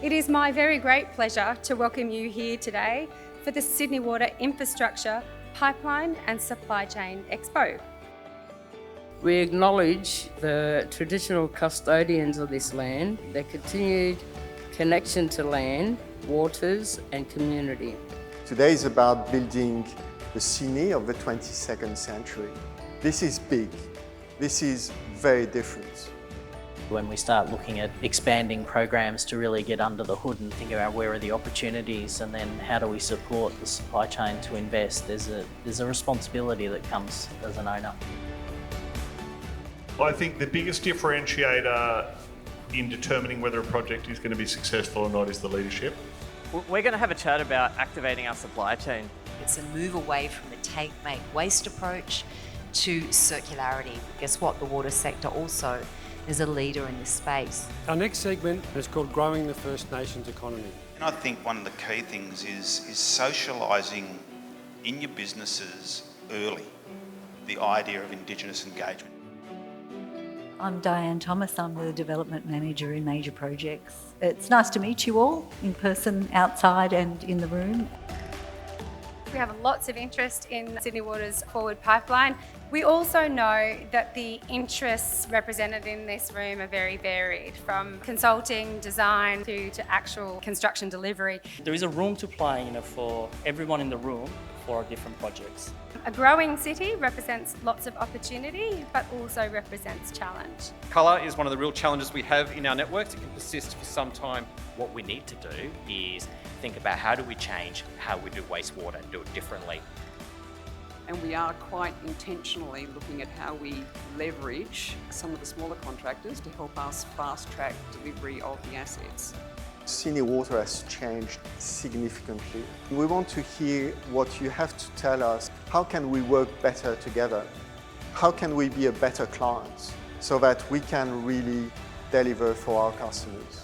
It is my very great pleasure to welcome you here today for the Sydney Water Infrastructure, Pipeline and Supply Chain Expo. We acknowledge the traditional custodians of this land, their continued connection to land, waters and community. Today is about building the Sydney of the 22nd century. This is big. This is very different. When we start looking at expanding programs to really get under the hood and think about where are the opportunities and then how do we support the supply chain to invest, there's a responsibility that comes as an owner. Well, I think the biggest differentiator in determining whether a project is going to be successful or not is the leadership. We're going to have a chat about activating our supply chain. It's a move away from the take, make, waste approach to circularity. Guess what? The water sector also is a leader in this space. Our next segment is called Growing the First Nations Economy. And I think one of the key things is socialising in your businesses early the idea of Indigenous engagement. I'm Diane Thomas, I'm the Development Manager in Major Projects. It's nice to meet you all in person, outside and in the room. We have lots of interest in Sydney Water's Forward Pipeline. We also know that the interests represented in this room are very varied, from consulting, design to actual construction delivery. There is a room to play for everyone in the room for different projects. A growing city represents lots of opportunity, but also represents challenge. Colour is one of the real challenges we have in our networks. It can persist for some time. What we need to do is think about how do we change how we do wastewater and do it differently. And we are quite intentionally looking at how we leverage some of the smaller contractors to help us fast-track delivery of the assets. Sydney Water has changed significantly. We want to hear what you have to tell us. How can we work better together? How can we be a better client so that we can really deliver for our customers?